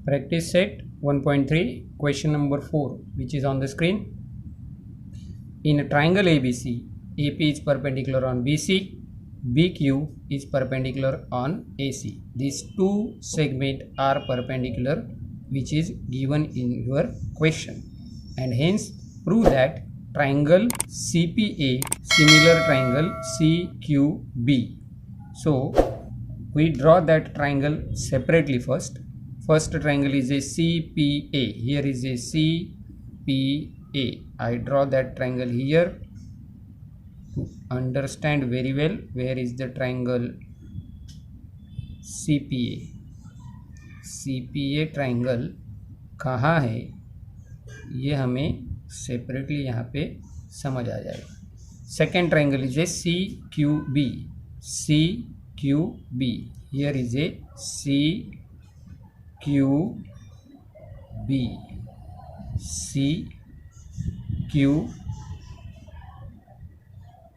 Practice set 1.3, question number 4, which is on the screen. In a triangle ABC, AP is perpendicular on BC, BQ is perpendicular on AC. These two segments are perpendicular, which is given in your question, and hence prove that triangle CPA similar triangle CQB. So we draw that triangle separately first. First triangle is a CPA. Here is a CPA. I draw that triangle here to understand very well where is the triangle CPA. CPA triangle कहाँ है ये हमें separately यहाँ पे समझ आ जाएगा. Second triangle is a CQB. CQB. Here is a CQB. CQ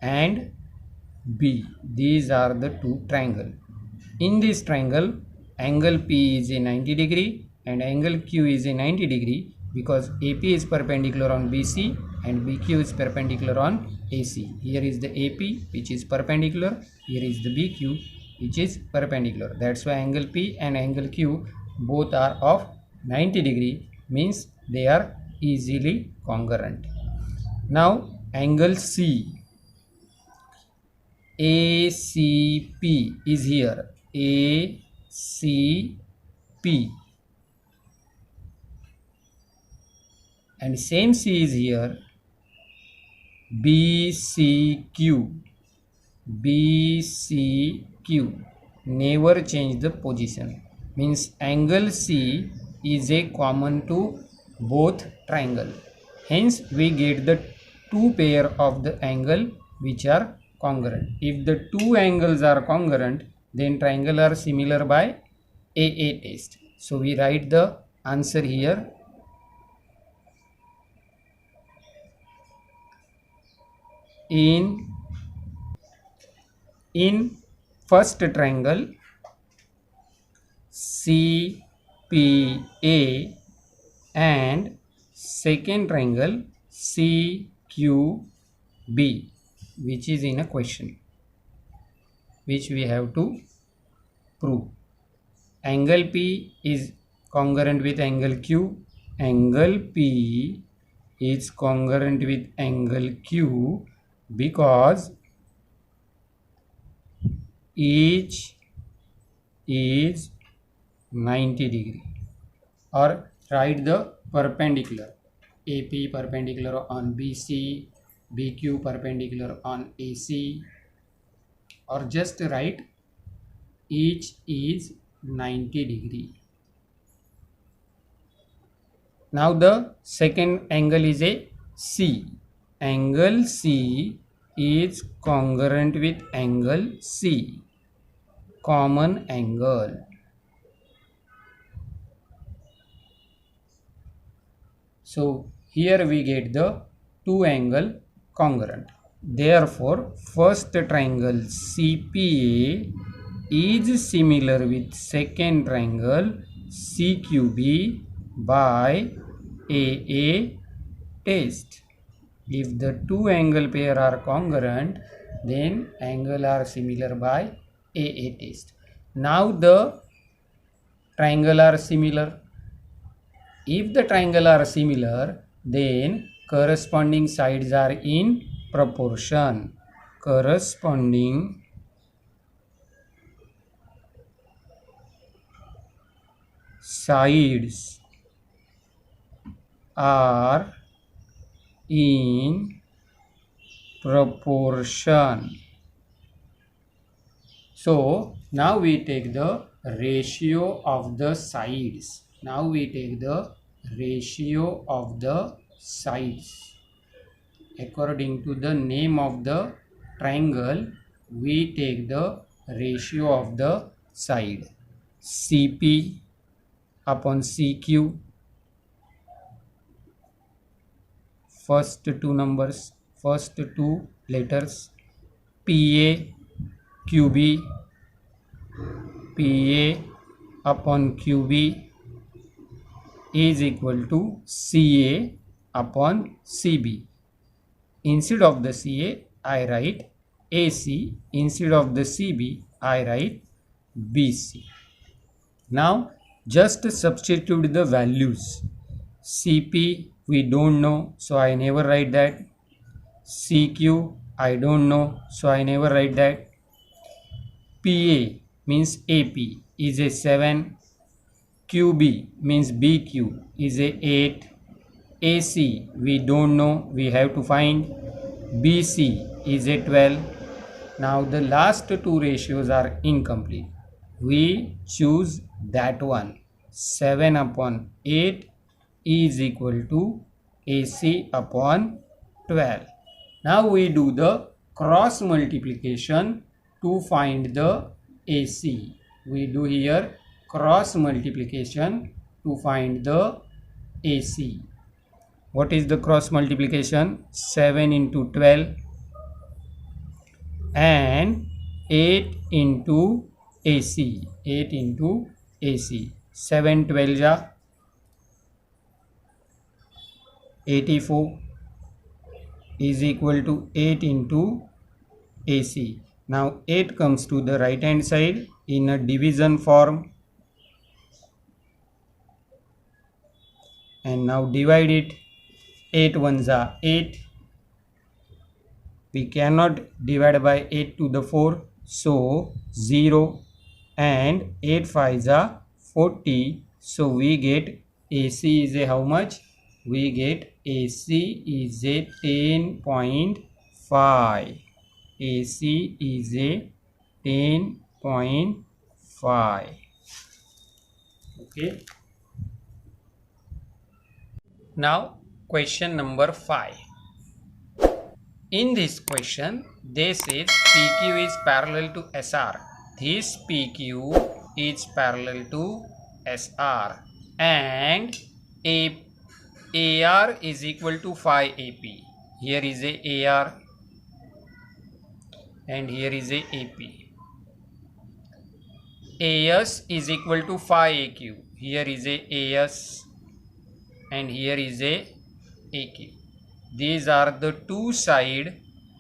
and B. These are the two triangles. In this triangle, angle P is a 90 degree and angle Q is a 90 degree because AP is perpendicular on BC and BQ is perpendicular on AC. Here is the AP which is perpendicular. Here is the BQ which is perpendicular. That's why angle P and angle Q both are of 90 degree, means they are easily congruent. Now angle C. ACP is here. ACP. And same C is here. BCQ. BCQ. Never change the position. Means angle C is a common to both triangle. Hence we get the two pair of the angle which are congruent. If the two angles are congruent, then triangle are similar by AA test. So we write the answer here. In first triangle CPA and second triangle CQB, which is in a question, which we have to prove. Angle P is congruent with angle Q. Angle P is congruent with angle Q because each is 90 degree. Or write the perpendicular. AP perpendicular on BC, BQ perpendicular on AC, or just write each is 90 degree. Now the second angle is a C. Angle C is congruent with angle C. Common angle. So here we get the two angle congruent. Therefore, first triangle CPA is similar with second triangle CQB by AA test. If the two angle pair are congruent, then angle are similar by AA test. Now the triangle are similar. If the triangle are similar, then corresponding sides are in proportion. Corresponding sides are in proportion. So now we take the ratio of the sides. Now we take the ratio of the sides. According to the name of the triangle, we take the ratio of the side. CP upon CQ. First two numbers, first two letters. PA, QB, PA upon QB. is equal to CA upon CB. Instead of the CA, I write AC. Instead of the CB, I write BC. Now, just substitute the values. CP, we don't know, so I never write that. CQ, I don't know, so I never write that. PA means AP is a 7. QB means BQ is a 8. AC we don't know, we have to find. BC is a 12. Now the last two ratios are incomplete. We choose that one. 7 upon 8 is equal to AC upon 12. Now we do the cross multiplication to find the AC. We do here cross multiplication to find the AC. What is the cross multiplication? 7 into 12 and 8 into AC. 8 into AC. 7 12 ja 84 is equal to 8 into AC. Now 8 comes to the right hand side in a division form. And now divide it. 8 ones are 8. We cannot divide by 8 to the 4. So 0 and 8 5s are 40. So we get AC is a how much? We get AC is a 10.5. AC is a 10.5. Okay. Now question number 5. In this question, they say PQ is parallel to SR. This PQ is parallel to SR and AR is equal to phi AP. Here is a AR and here is a AP. AS is equal to phi AQ. Here is a AS and here is a AQ. These are the two sides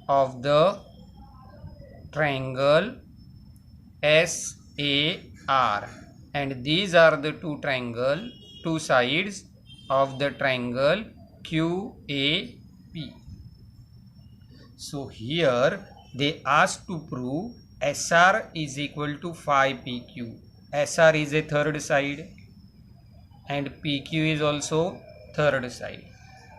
of the triangle SAR and these are the two sides of the triangle QAP. So here they ask to prove SR is equal to phi PQ. SR is a third side and PQ is also third side.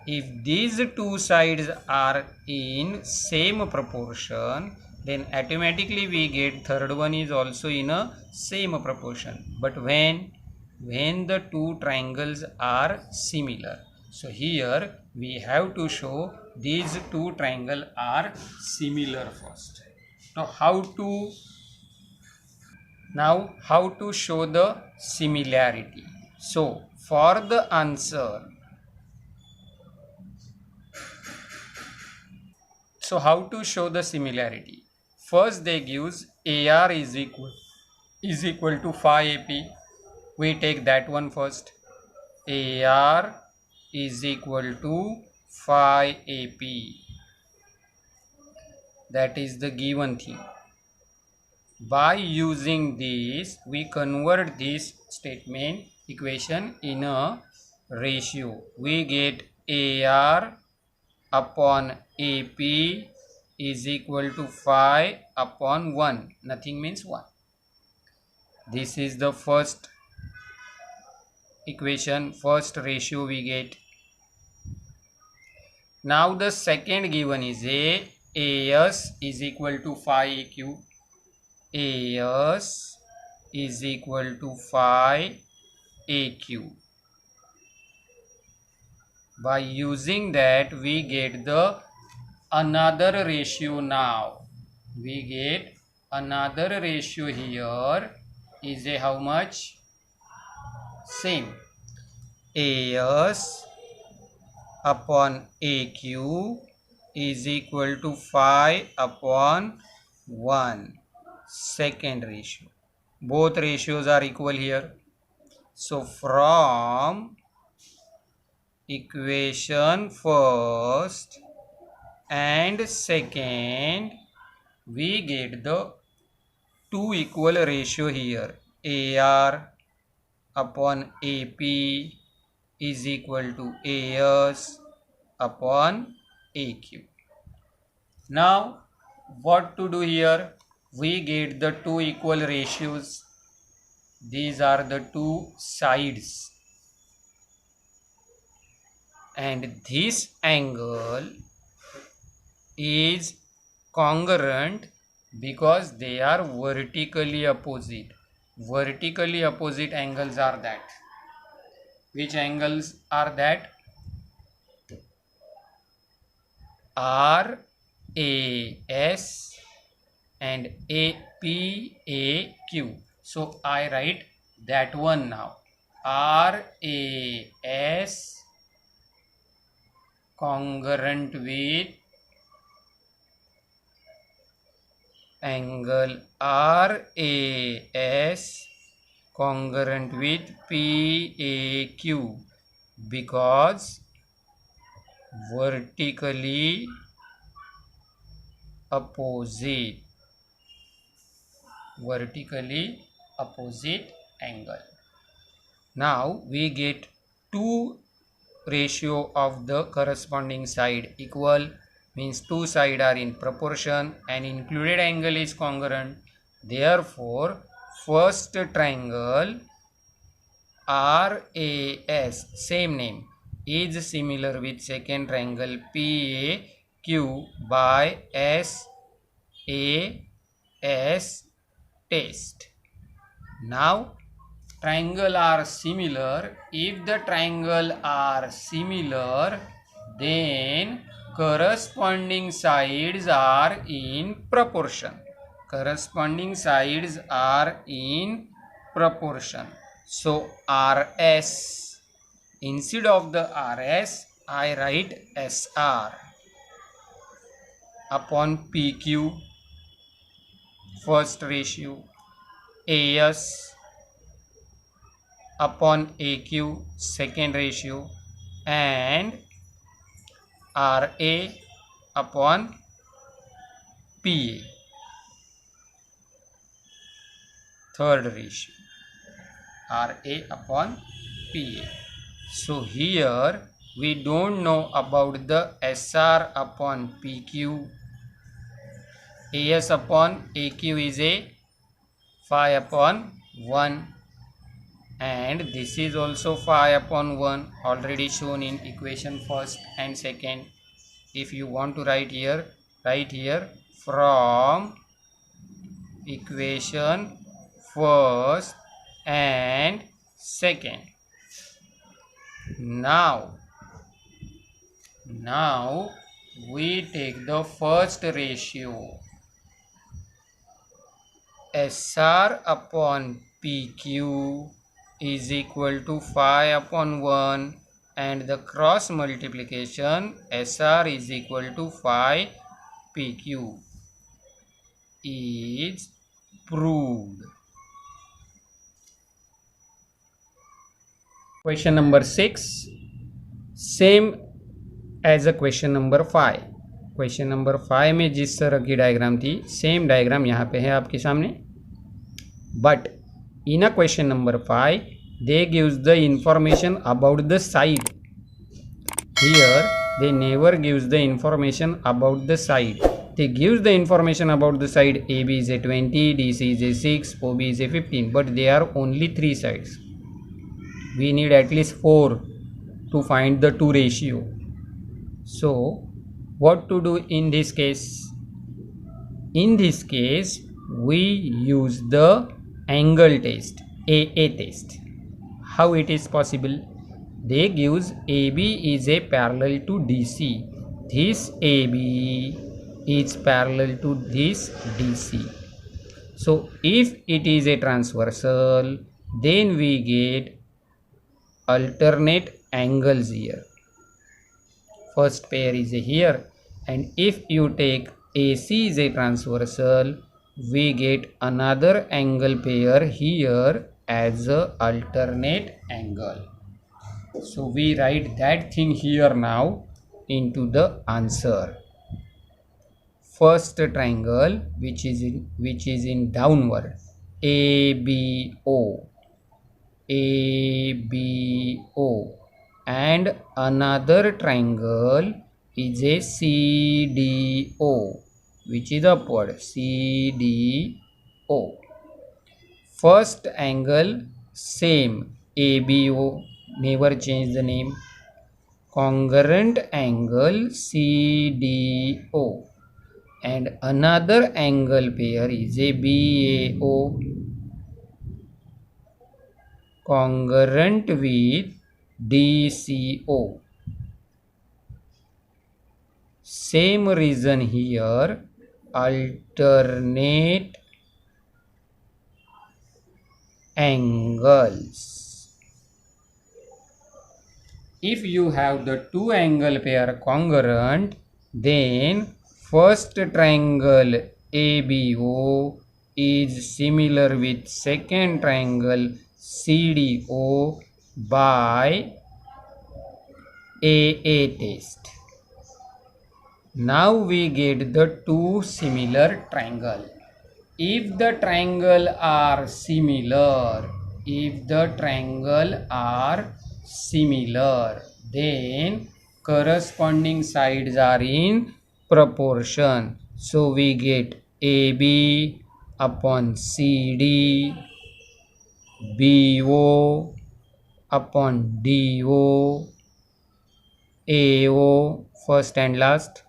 If these two sides are in same proportion, then automatically we get third one is also in a same proportion. But when the two triangles are similar, so here we have to show these two triangles are similar first. Now how to show the similarity? So for the answer, so how to show the similarity? First they gives AR is equal to phi AP. We take that one first. AR is equal to phi AP. That is the given thing. By using this, we convert this statement equation in a ratio. We get AR upon AP is equal to phi upon 1. Nothing means 1. This is the first equation, first ratio we get. Now the second given is AS is equal to phi AQ. AS is equal to phi AQ. By using that, we get the another ratio now. We get another ratio here is a how much? Same. AS upon AQ is equal to phi upon 1. Second ratio. Both ratios are equal here. So from equation first and second, we get the two equal ratio here. AR upon AP is equal to AS upon AQ. Now what to do here? We get the two equal ratios. These are the two sides, and this angle is congruent because they are vertically opposite. Vertically opposite angles are that. Which angles are that? RAS and APAQ. So I write that one now. RAS congruent with angle RAS congruent with PAQ because vertically opposite angle. Now we get two ratio of the corresponding side equal, means two sides are in proportion and included angle is congruent. Therefore first triangle RAS, same name, is similar with second triangle PAQ by SAS test. Now triangle are similar. If the triangle are similar, then corresponding sides are in proportion. Corresponding sides are in proportion. So RS, instead of the RS, I write SR upon PQ, first ratio, AS upon AQ, second ratio, and RA upon PA, third ratio, RA upon PA. So here we don't know about the SR upon PQ. AS upon AQ is a 5 upon 1, and this is also 5 upon 1, already shown in equation first and second. If you want to write here from equation first and second. Now we take the first ratio, SR upon PQ is equal to 5 upon 1, and the cross multiplication SR is equal to 5 PQ is proved. Question number 6, same as a question number 5. Question number 5 में जिस तरह की diagram थी, same diagram यहाँ पे है आपके सामने. But in a question number 5 they gives the information about the side. Here they never gives the information about the side. They gives the information about the side AB is a 20, DC is a 6, OB is a 15, but they are only 3 sides. We need at least 4 to find the 2 ratio. So what to do in this case? In this case we use the angle test, AA test. How it is possible? They gives AB is a parallel to DC. This AB is parallel to this DC. So if it is a transversal, then we get alternate angles here. First pair is here, and if you take AC is a transversal, we get another angle pair here as a alternate angle. So we write that thing here now into the answer. First triangle which is in downward, ABO, ABO, and another triangle is a CDO which is upward, CDO. First angle same, ABO, never change the name. Congruent angle CDO, and another angle pair is a BAO, congruent with DCO. Same reason here, alternate angles. If you have the two angle pair congruent, then first triangle ABO is similar with second triangle CDO by AA test. Now we get the two similar triangle. If the triangle are similar, then corresponding sides are in proportion. So we get AB upon CD, BO upon DO, AO first and last,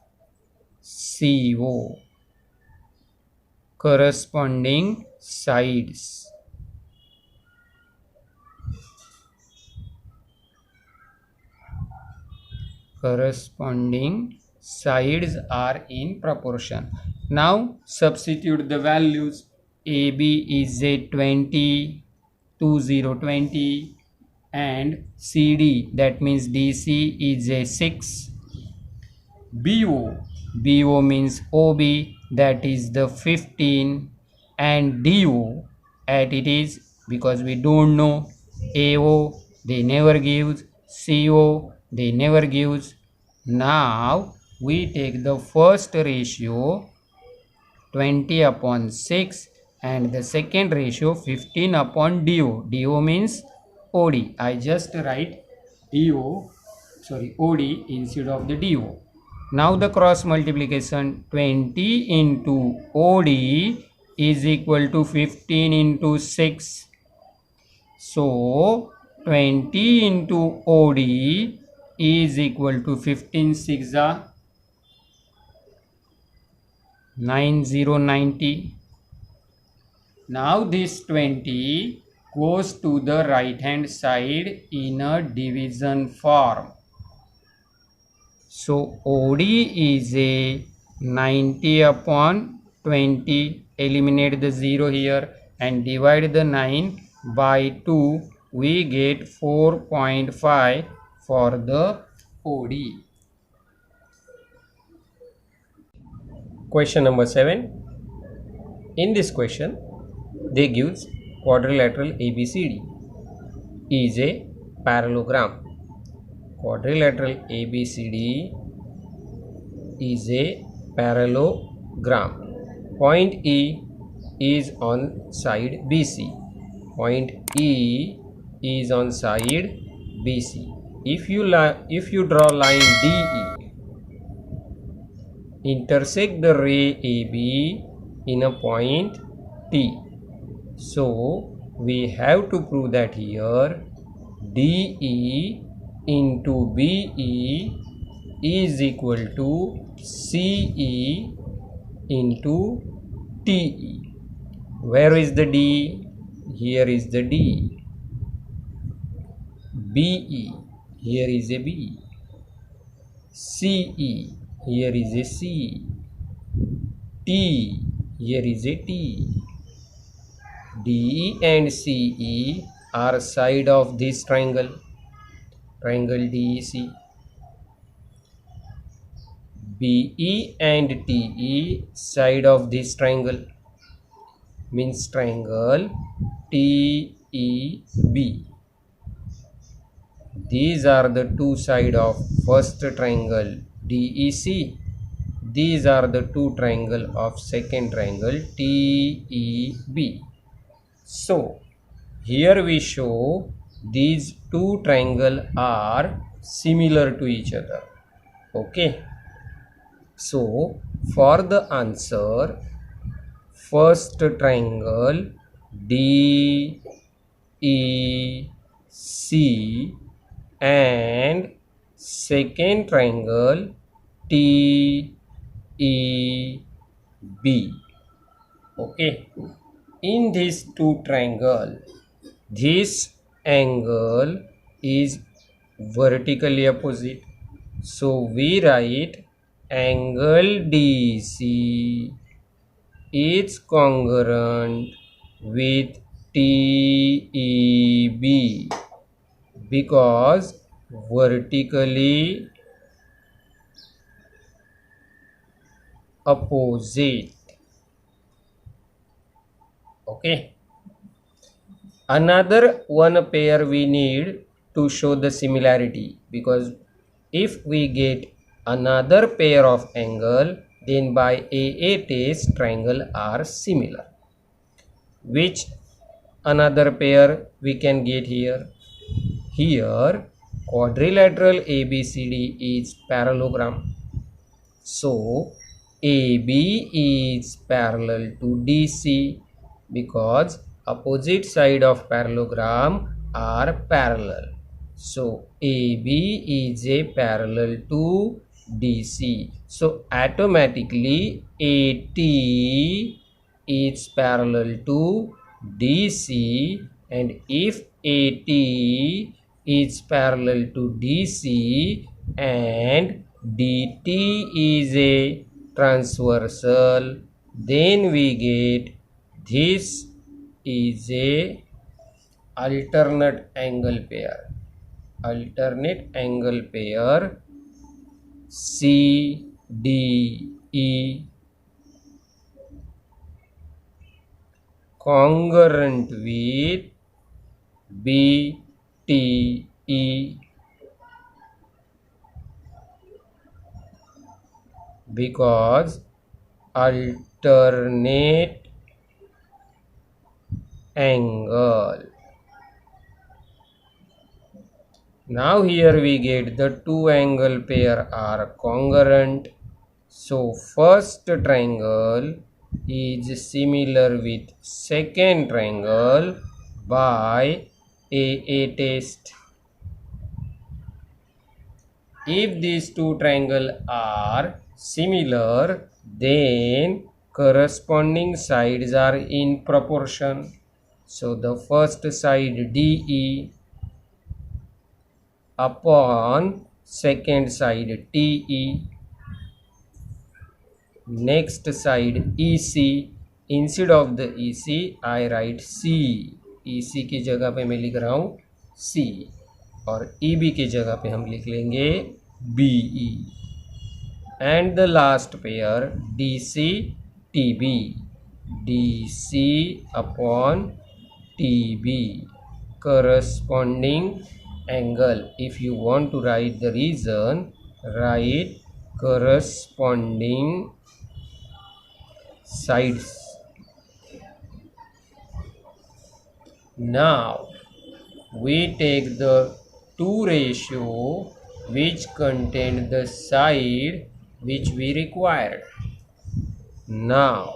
CO. Corresponding sides. Corresponding sides are in proportion. Now substitute the values. AB is a 20, 20, and CD, that means DC, is a 6. BO means OB, that is the 15, and DO at it is, because we don't know. AO they never gives, CO they never gives. Now we take the first ratio 20 upon 6 and the second ratio 15 upon DO. DO means OD. I just write OD instead of the DO. Now the cross multiplication, 20 into OD is equal to 15 into 6. So 20 into OD is equal to 15 6 are 9090. Now this 20 goes to the right hand side in a division form. So OD is a 90 upon 20. Eliminate the 0 here and divide the 9 by 2. We get 4.5 for the OD. Question number 7. In this question, they gives quadrilateral ABCD is a parallelogram. Quadrilateral ABCD is a parallelogram. Point E is on side BC. Point E is on side BC. If you draw line DE, intersect the ray AB in a point T. So we have to prove that here DE into BE is equal to CE into TE. Where is the D? Here is the D. BE, here is a B. CE, here is a C. T, here is a T. DE and CE are side of this triangle, triangle DEC. BE and TE side of this triangle, means triangle TEB. These are the two sides of first triangle DEC. These are the two triangles of second triangle TEB. So here we show these two triangles are similar to each other. Okay. So for the answer, first triangle DEC and second triangle TEB. Okay. In this two triangle, this angle is vertically opposite. So we write angle DC is congruent with TEB because vertically opposite. Okay. Another one pair we need to show the similarity, because if we get another pair of angle, then by AA test triangle are similar. Which another pair we can get here? Here quadrilateral ABCD is parallelogram. So AB is parallel to DC because opposite side of parallelogram are parallel. So AB is a parallel to DC. So automatically AT is parallel to DC, and if AT is parallel to DC and DT is a transversal, then we get this is a alternate angle pair. Alternate angle pair CDE congruent with BTE because alternate angle. Now here we get the two angle pair are congruent. So first triangle is similar with second triangle by AA test. If these two triangles are similar, then corresponding sides are in proportion. So the first side DE upon second side TE, next side EC. Instead of the EC I write C. EC की जगह पे मैं लिख रहा हूँ C और EB की जगह पे हम लिख लेंगे BE. And the last pair DC TB, DC upon TB, corresponding angle. If you want to write the reason, write corresponding sides. Now we take the two ratio which contain the side which we required. Now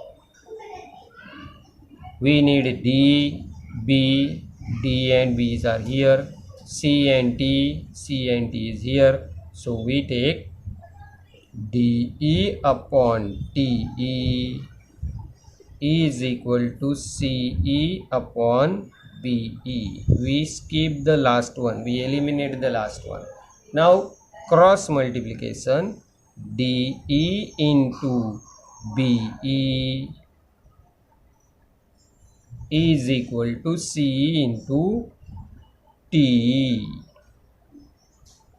we need D, B, D and B's are here, C and T is here. So we take DE upon TE is equal to CE upon BE. We skip the last one, we eliminate the last one. Now cross multiplication, DE into BE is equal to CE into TE.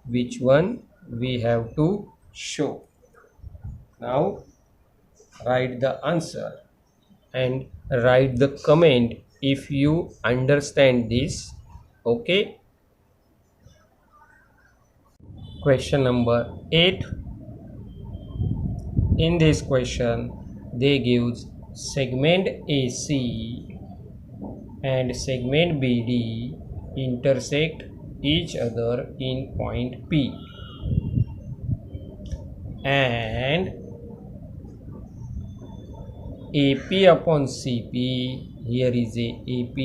Which one we have to show? Now write the answer and write the comment if you understand this. Okay. Question number 8. In this question, they gives segment AC and segment BD intersect each other in point P, and AP upon CP, here is a AP,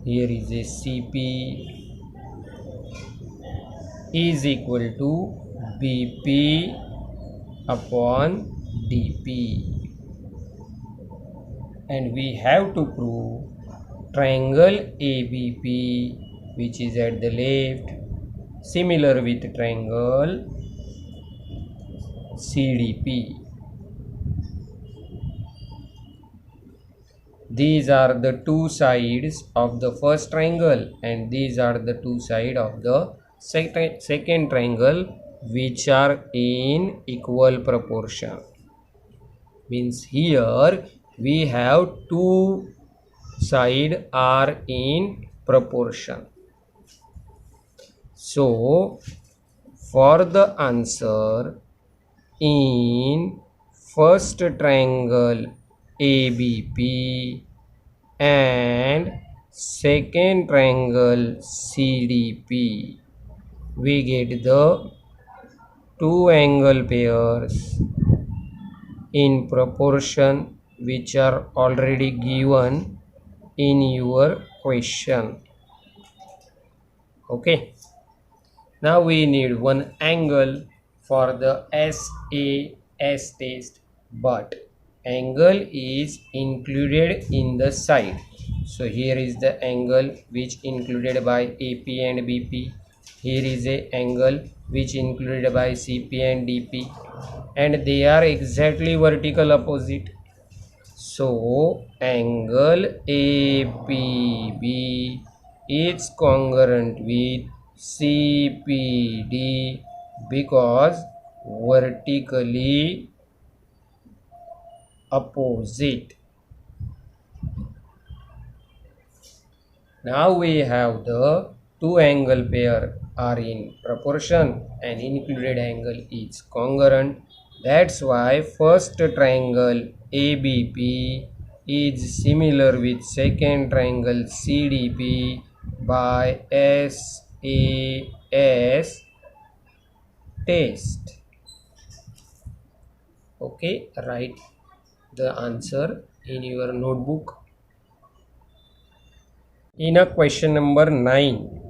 here is a CP, is equal to BP upon DP, and we have to prove triangle ABP, which is at the left, similar with triangle CDP. These are the two sides of the first triangle, and these are the two sides of the second triangle, which are in equal proportion. Means here we have two sides are in proportion. So for the answer in first triangle ABP and second triangle CDP, we get the two angle pairs in proportion which are already given in your question. Okay, now we need one angle for the SAS test, but angle is included in the side. So here is the angle which included by AP and BP. Here is a angle which included by CP and DP, and they are exactly vertical opposite. So angle APB is congruent with CPD because vertically opposite. Now we have the two angle pair are in proportion and included angle is congruent. That's why first triangle ABP is similar with second triangle CDP by SAS test. Okay, write the answer in your notebook. In a question number 9,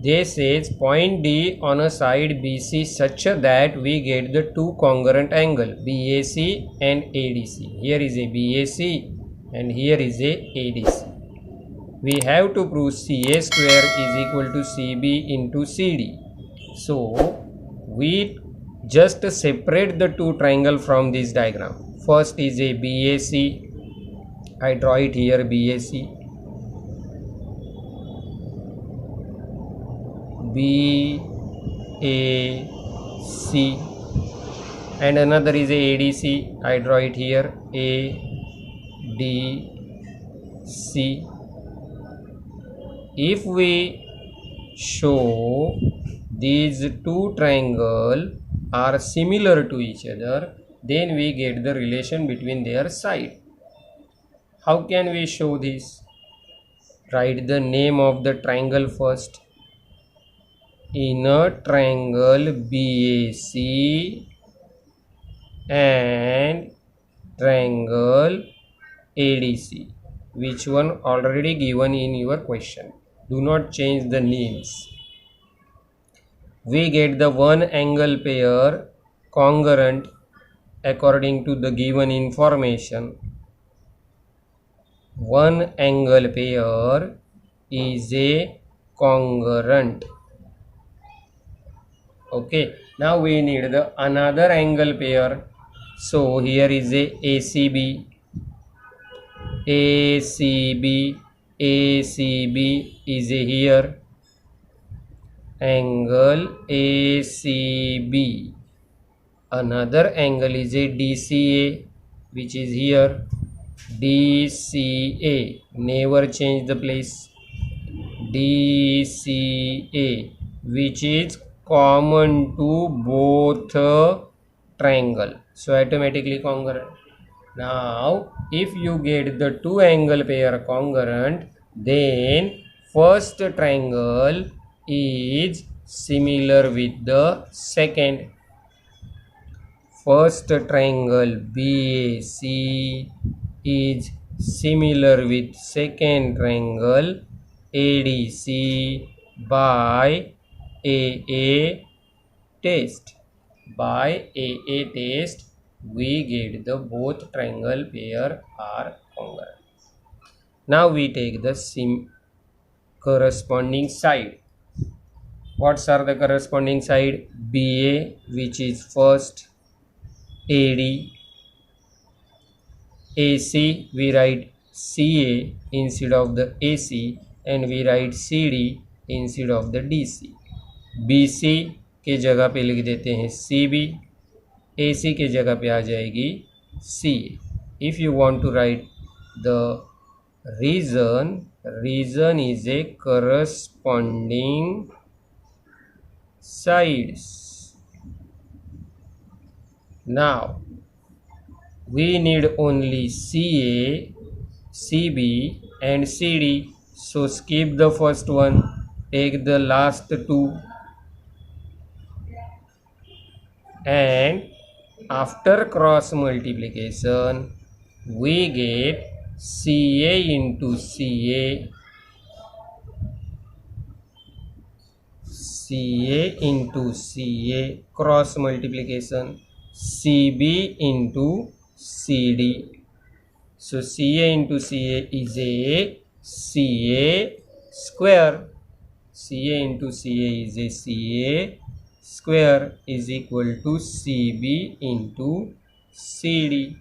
they says point D on a side BC such that we get the two congruent angle BAC and ADC. Here is a BAC and here is a ADC. We have to prove CA square is equal to CB into CD. So we just separate the two triangle from this diagram. First is a BAC. I draw it here, BAC. BAC, and another is a ADC. I draw it here, ADC. If we show these two triangles are similar to each other, then we get the relation between their side. How can we show this? Write the name of the triangle first. In a triangle BAC and triangle ADC, which one already given in your question. Do not change the names. We get the one angle pair congruent according to the given information. One angle pair is a congruent. Okay, now we need the another angle pair. So here is a ACB, ACB, ACB is a here angle ACB. Another angle is a DCA, which is here DCA. Never change the place. DCA, which is common to both triangle, so automatically congruent. Now if you get the two angle pair congruent, then first triangle is similar with the second. First triangle BAC is similar with second triangle ADC by AA test. By AA test, we get the both triangle pair are congruent. Now we take the corresponding side. What are the corresponding side? BA, which is first, AD, AC, we write CA instead of the AC, and we write CD instead of the DC. BC के जगह पे लिख देते हैं CB, AC के जगह पे आ जाएगी CA. If you want to write the region is a corresponding sides. Now we need only CA, CB and CD, so skip the first one, take the last two, and after cross multiplication we get CA into CA, CA into CA cross multiplication, CB into CD. So CA into CA is a CA square. CA into CA is a CA square is equal to CB into CD.